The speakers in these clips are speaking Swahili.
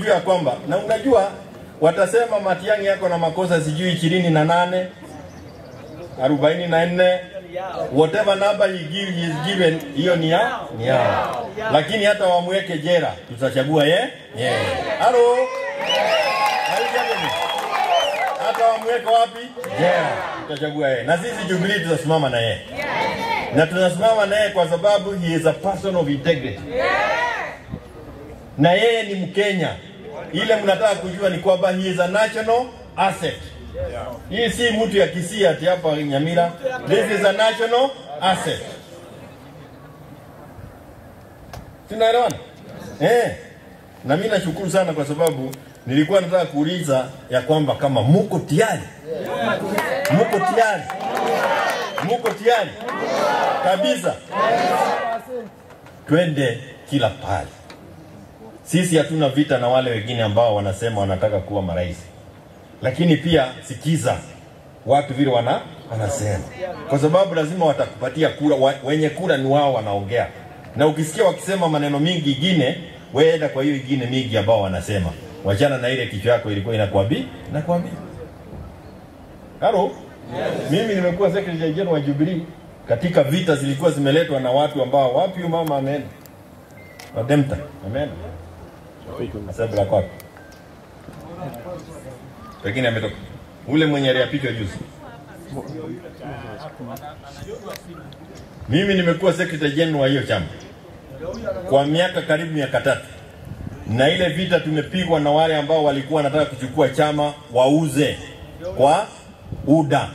ujue ya kwamba, na unajua watasema Matiang'i yako na makosa sijui 28, 44, whatever number he is given, hiyo ni yao. Lakini hata wamweke jela, tutachagua Halo? Hata wamweke wapi? Jela, tutachagua na sisi Jubilee tutasimama na yeye. Na tunasimama na yeye kwa sababu he is a person of integrity. Na yeye ni Mkenya. Ile mnataka kujua ni kwamba he is a national asset. Hii si mtu ya Kisii ati hapa Nyamira. This is a national asset. Tunaelewana? Na mimi nashukuru sana kwa sababu nilikuwa nataka kuuliza ya kwamba kama muko tayari. Muko tayari kabisa. Twende kila pale. Sisi hatuna vita na wale wengine ambao wanasema wanataka kuwa marais. Lakini pia sikiza watu vile wanasema. Kwa sababu lazima watakupatia kura, wenye kura ni wao wanaongea. Na ukisikia wakisema maneno mingi ingine, wewe enda kwa hiyo ingine mingi ambao wanasema. Wachana na ile kichwa yako ilikuwa inakwambia. Halo? Mimi nimekuwa secretary general wa Jubilee katika vita zilikuwa zimeletwa na watu ambao wapi mama amen. Wademta. Amen. Asabla kwa. Pengine ametoka. Ule mwenye aliapishwa juzi. Mimi nimekuwa secretary general wa hiyo chama kwa miaka karibu 3. Na ile vita tumepigwa na wale ambao walikuwa wanataka kuchukua chama wauze kwa UDA.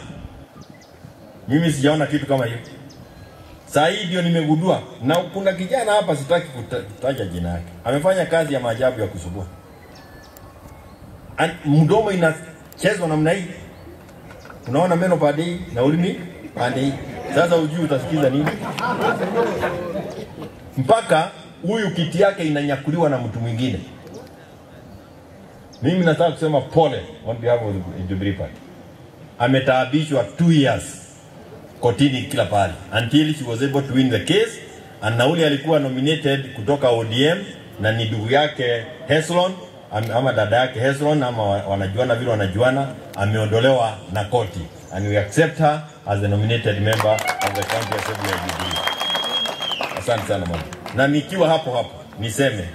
Mimi sijaona kitu kama hiyo. Sasa hii ndio nimegundua, na kuna kijana hapa sitaki kutaja jina lake. Amefanya kazi ya maajabu ya kusubua. Mdomo inachezwa namna hii. Unaona meno pande hii na ulimi pande hii. Sasa ujui utasikiza nini? Mpaka huyu kiti yake inanyakuliwa na mtu mwingine. Mimi nataka kusema pole on behalf of the Jubilee Party. Ametaabishwa 2 years kotini kila pale until she was able to win the case, and nauli alikuwa nominated kutoka ODM na ni ndugu yake Heslon ama dada yake Heslon ama wanajuana vile wanajuana, ameondolewa na koti, and we accept her as the nominated member of the county assembly of Jubilee. Asante sana mama. Na nikiwa hapo niseme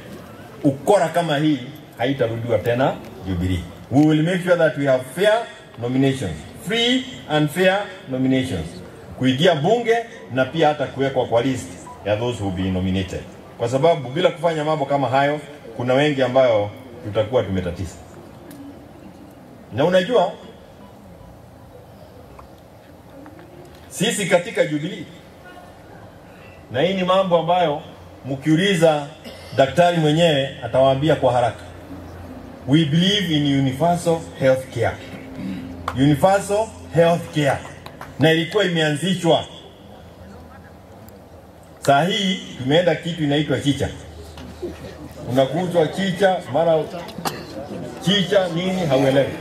ukora kama hii haitarudiwa tena Jubilee. We will make sure that we have fair nominations, free and fair nominations, kuingia bunge na pia hata kuwekwa kwa list ya those who will be nominated. Kwa sababu bila kufanya mambo kama hayo, kuna wengi ambao tutakuwa tumetatiza. Na unajua sisi katika Jubilee, na hii ni mambo ambayo mkiuliza daktari mwenyewe atawaambia kwa haraka, we believe in universal health care. Universal health care. Na ilikuwa imeanzishwa. Saa hii tumeenda kitu inaitwa chicha. Unakuzwa chicha, mara chicha nini hauelewi.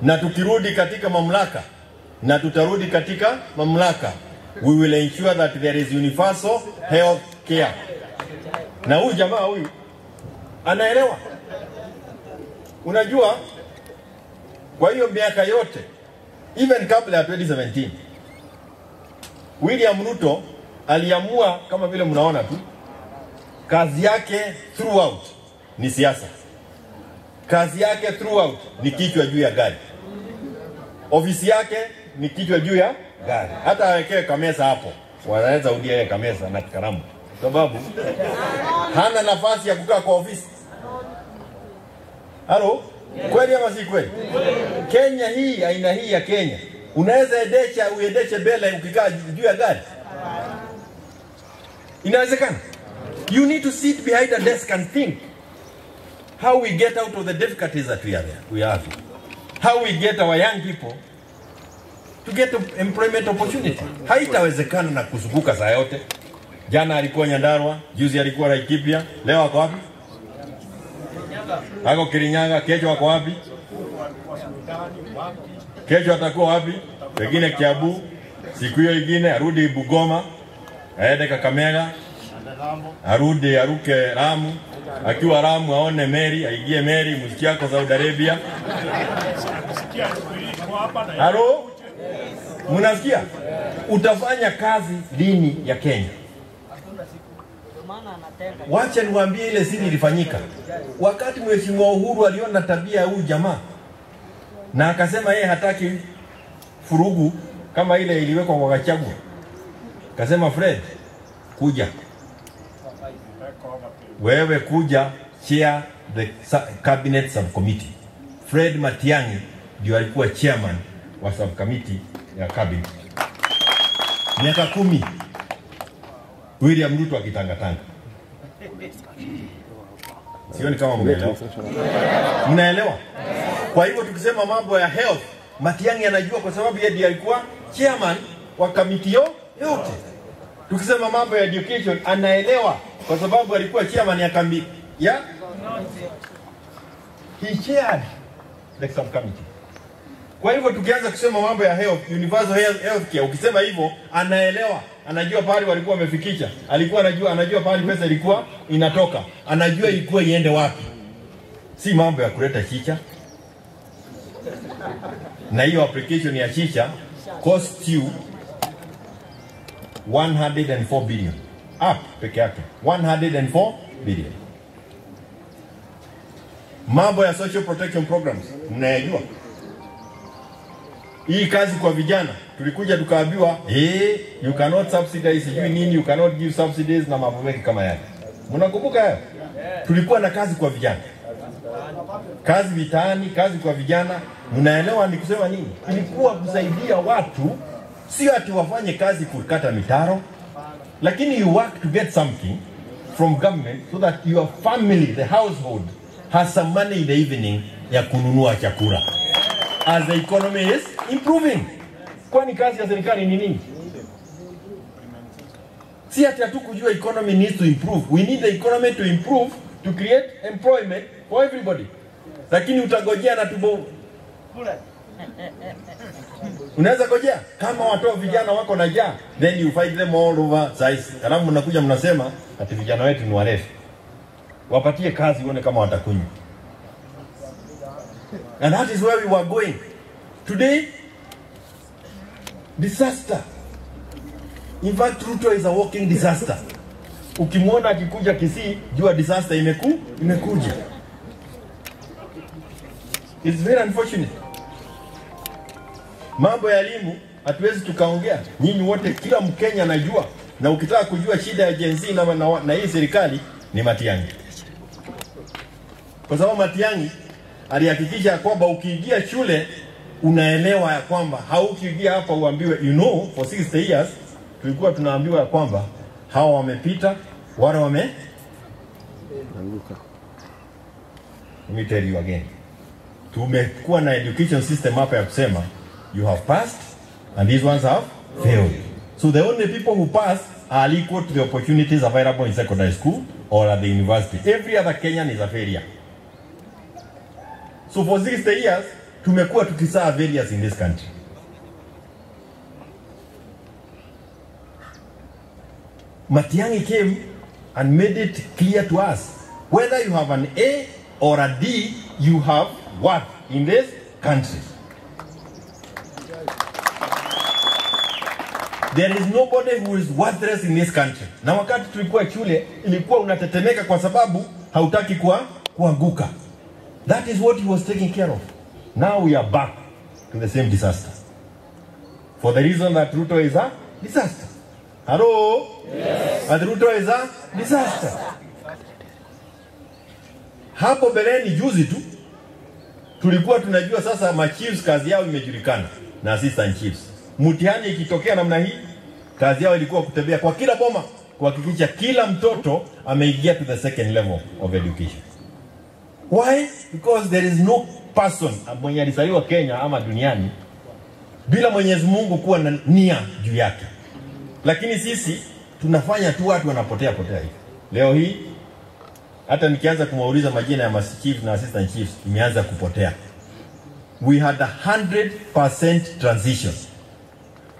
Na tukirudi katika mamlaka, na tutarudi katika mamlaka, we will ensure that there is universal health care. Na huyu jamaa huyu anaelewa. Unajua, kwa hiyo miaka yote, even kabla ya 2017, William Ruto aliamua kama vile mnaona tu, kazi yake throughout ni siasa. Kazi yake throughout ni kichwa juu ya gari. Ofisi yake ni kichwa juu ya gari. Hata awekewe kamesa hapo, wanaweza udia yeye kamesa na karamu. Sababu hana nafasi ya kukaa kwa ofisi. Halo? Kweli ama si kweli? Kenya hii, aina hii ya Kenya, unaweza uendeshe bele ukikaa juu ya gari? Inawezekana? You need to sit behind a desk and think how we get out of the difficulties that we are. How we get our young people to get employment opportunity. Haitawezekana na kuzunguka saa yote. Jana alikuwa Nyandarua, juzi alikuwa Laikipia, leo ako wapi? Ako Kirinyaga, kesho wako wapi? Kesho atakuwa wapi? Pengine Kiambu, siku hiyo nyingine arudi Bugoma, aende Kakamega, arudi aruke Ramu, akiwa Ramu aone Mary, aingie Mary mshiki yako Saudi Arabia. Halo? Mnasikia? Utafanya kazi lini ya Kenya? Wacha niwaambie ile siri ilifanyika. Wakati Mheshimiwa Uhuru aliona tabia ya huyu jamaa na akasema yeye hataki furugu kama ile iliwekwa kwa Gachagua. Akasema Fred, kuja. Wewe kuja chair the cabinet subcommittee. Fred Matiang'i ndio alikuwa chairman wa subcommittee ya cabinet. Miaka 10 William Ruto akitangatanga. Sioni kama mnaelewa. Mnaelewa? Kwa hivyo tukisema mambo ya health, Matiang'i anajua kwa sababu yeye ndiye alikuwa chairman wa kamiti yote. Tukisema mambo ya education anaelewa kwa sababu alikuwa chairman ya kambi ya he chaired the subcommittee. Kwa hivyo tukianza kusema mambo ya health, universal health care, ukisema hivyo anaelewa, anajua pale walikuwa wamefikisha, alikuwa anajua pale pesa ilikuwa inatoka, anajua ilikuwa iende wapi. Si mambo ya kuleta chicha. Na hiyo application ya chicha cost you 104 billion. Up peke yake 104 billion. Mambo ya social protection programs mnayajua. Hii kazi kwa vijana tulikuja tukaambiwa you cannot subsidize nini, you cannot give subsidies na mambo mengi kama yale. Mnakumbuka hayo? Tulikuwa na kazi kwa vijana. Kazi vitani, kazi kwa vijana. Mnaelewa ni kusema nini? Ilikuwa kusaidia watu, sio ati wafanye kazi kukata mitaro, lakini you work to get something from government so that your family, the household, has some money in the evening ya kununua chakula. As the economy is improving. Kwani kazi ya serikali ni nini? Si ati hatukujua economy needs to improve. We need the economy to improve to create employment for everybody. Lakini utagojea na tubo. Unaweza gojea kama watoa vijana wako na njaa, then you fight them all over size. Alafu mnakuja mnasema ati vijana wetu ni warefu. Wapatie kazi uone kama watakunywa. And that is where we were going. Today, disaster. In fact, Ruto is a walking disaster. Ukimwona akikuja Kisii, jua disaster imekuja. It's very unfortunate. Mambo ya elimu hatuwezi tukaongea. Nyinyi wote, kila Mkenya anajua, na ukitaka kujua shida ya Gen Z na hii serikali ni Matiang'i. Kwa sababu Matiang'i alihakikisha kwamba ukiingia shule unaelewa ya kwamba haukiingia hapa uambiwe for 60 years tulikuwa tunaambiwa ya kwamba hawa wamepita, wale anguka. Let me tell you again. Tumekuwa na education system hapa ya kusema you have passed and these ones have failed. So the only people who pass are equal to the opportunities available in secondary school or at the university. Every other Kenyan is a failure. So for 60 years, tumekuwa tukisaa failures in this country. Matiang'i came and made it clear to us, whether you have an A or a D, you have what in this country. There is nobody who is worthless in this country. Na wakati tulikuwa shule, ilikuwa unatetemeka kwa sababu hautaki kuanguka. That is what he was taking care of. Now we are back to the same disaster. For the reason that Ruto is a disaster. Hello? Yes. And Ruto is a disaster. Hapo beleni juzi tu, tulikuwa tunajua sasa machiefs kazi yao imejulikana na assistant chiefs. Mtihani ikitokea namna hii, kazi yao ilikuwa kutembea kwa kila boma kuhakikisha kila mtoto ameingia to the second level of education. Why? Because there is no person mwenye alizaliwa Kenya ama duniani bila Mwenyezi Mungu kuwa na nia juu yake. Lakini sisi tunafanya tu watu wanapotea hivi. Leo hii hata nikianza kumwauliza majina ya chief na assistant chiefs imeanza kupotea. We had 100% transition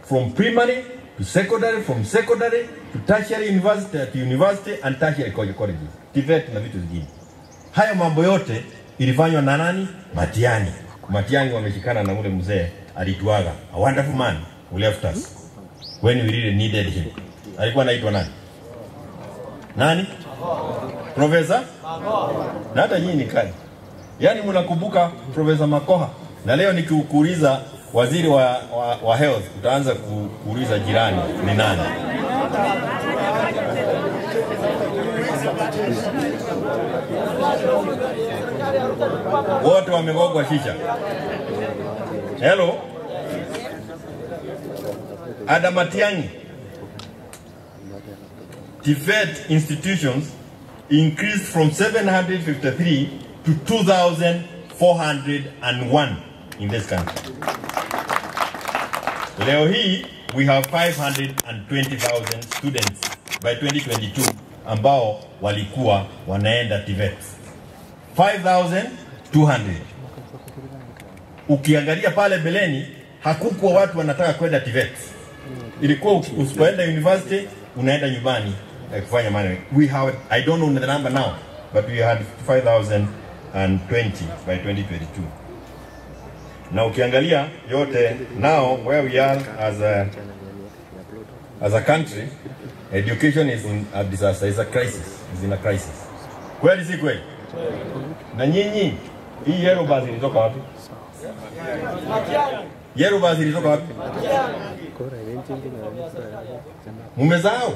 from primary to secondary, from secondary to tertiary university and tertiary colleges, TVET na vitu zingine. Hayo mambo yote ilifanywa na nani? Matiang'i. Matiang'i wameshikana na ule mzee alituaga, a wonderful man who left us when we really needed him. Alikuwa anaitwa nani? Nani? Professor? Na hata nyinyi ni kali. Yaani mnakumbuka Professor Makoha. Na leo nikiukuuliza waziri wa health, utaanza kuuliza jirani ni nani? Wote wamegogwa shisha. Hello? Adam Matiang'i. TVET institutions increased from 753 to 2,401 in this country. Leo hii, we have 520,000 students by 2022 ambao walikuwa wanaenda TVET. 5,200. Ukiangalia pale beleni, hakukuwa watu wanataka kwenda TVET. Ilikuwa usipoenda university, unaenda nyumbani kufanya maneno. We have, I don't know the number now, but we had 5,020 by 2022. Na ukiangalia yote now where we are as a country, education is in a disaster, is a crisis, is in a crisis. Kweli si kweli? Na nyinyi hii yellow bus ilitoka wapi? Yellow bus ilitoka wapi? Mumezao.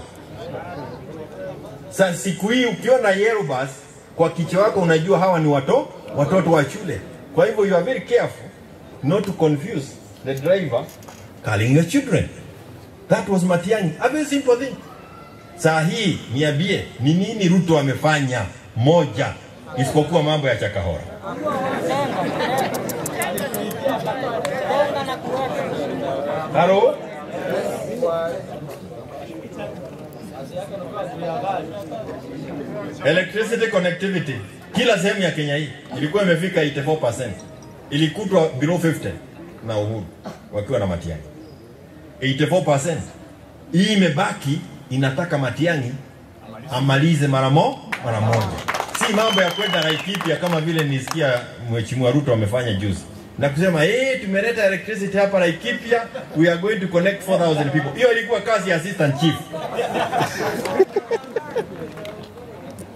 Sasa siku hii ukiona yellow bus kwa kichwa wako unajua hawa ni watoto wa shule. Kwa hivyo you are very careful not to confuse the driver calling your children. That was Matiang'i. A very simple thing. Saa hii niambie ni nini Ruto amefanya moja isipokuwa mambo ya Chakahora? Haro? Electricity connectivity. Kila sehemu ya Kenya hii ilikuwa imefika 84%. Ilikutwa below 50 na Uhuru wakiwa na Matiang'i. 84%. Hii imebaki inataka Matiang'i amalize mara moja. Si mambo ya kwenda Laikipia kama vile nisikia Mheshimiwa Ruto amefanya juzi. Na kusema tumeleta electricity hapa Laikipia, we are going to connect 4,000 people. Hiyo ilikuwa kazi ya assistant chief.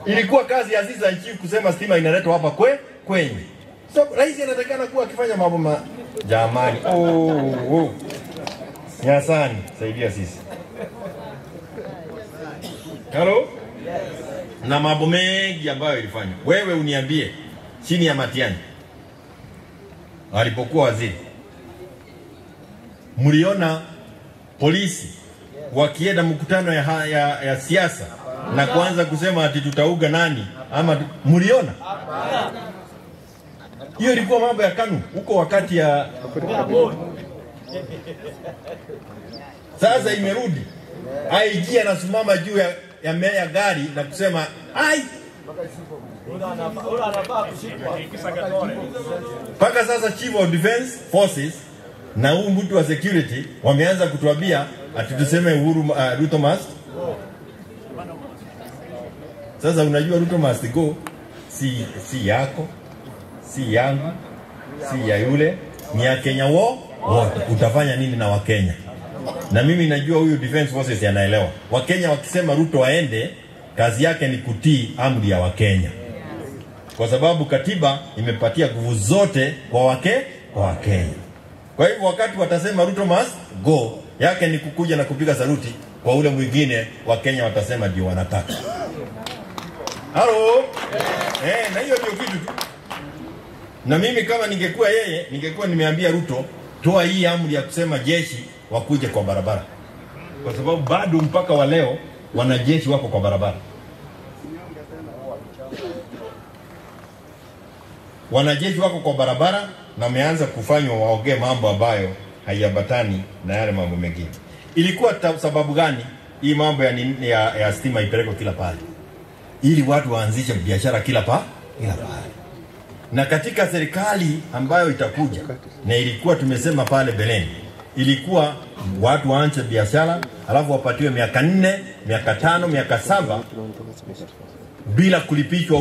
Ilikuwa kazi ya assistant chief kusema stima inaletwa hapa kwenye. So rais anatakana kuwa akifanya mambo jamani. Nyasani, saidia sisi. Hello? Na mambo mengi ambayo ilifanywa. Wewe uniambie chini ya Matiang'i alipokuwa waziri, mliona polisi wakienda mkutano ya siasa na kuanza kusema ati tutauga nani ama mliona? Hiyo ilikuwa mambo ya KANU huko wakati ya sasa imerudi. IG anasimama juu ya meya gari na kusema paka sasa Chief of Defense Forces na huu mtu wa security wameanza kutuambia ati tuseme Ruto must. Sasa unajua Ruto must go si yako, si yangu, si ya yule, ni ya Kenya wote. Utafanya nini na Wakenya? Na mimi najua huyu Defense Forces anaelewa. Wakenya wakisema Ruto aende, kazi yake ni kutii amri ya Wakenya. Kwa sababu katiba imepatia nguvu zote kwa Wakenya. Kwa hivyo wakati watasema Ruto must go, yake ni kukuja na kupiga saluti kwa ule mwingine, Wakenya watasema ndio wanataka. Halo? Na hiyo ndio kitu. Na mimi kama ningekuwa yeye, ningekuwa nimeambia Ruto, toa hii amri ya kusema jeshi wakuje kwa barabara. Kwa sababu bado mpaka wa leo wanajeshi wako kwa barabara. Wanajeshi wako kwa barabara na wameanza kufanywa waongee mambo ambayo haiambatani na yale mambo mengine. Ilikuwa sababu gani hii mambo ya stima ipelekwe kila pale? Ili watu waanzishe biashara kila pale. Na katika serikali ambayo itakuja, na ilikuwa tumesema pale beleni, ilikuwa watu waanze biashara, alafu wapatiwe miaka 4, miaka 5, miaka 7 bila kulipishwa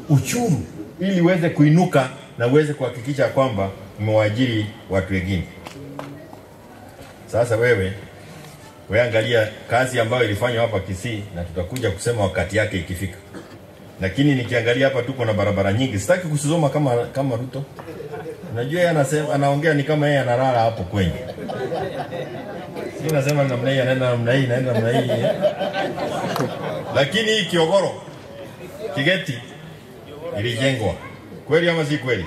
uchuru, ili uweze kuinuka na uweze kuhakikisha kwamba umewaajiri watu wengine. Sasa wewe angalia kazi ambayo ilifanywa hapa Kisii, na tutakuja kusema wakati yake ikifika. Lakini nikiangalia hapa tuko na barabara nyingi. Sitaki kusoma kama Ruto. Unajua yeye anasema, anaongea ni kama yeye analala hapo kwenye. Si nasema namna hii, anaenda namna hii, naenda namna hii. Lakini hii Kiogoro, Kigeti ilijengwa. Kweli ama si kweli?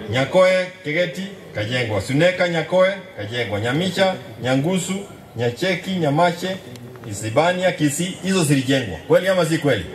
Nyakoe, Kigeti kajengwa. Suneka, Nyakoe kajengwa. Nyamisha, Nyangusu, Nyacheki, Nyamache, Isibania, Kisii, hizo zilijengwa. Kweli ama si kweli?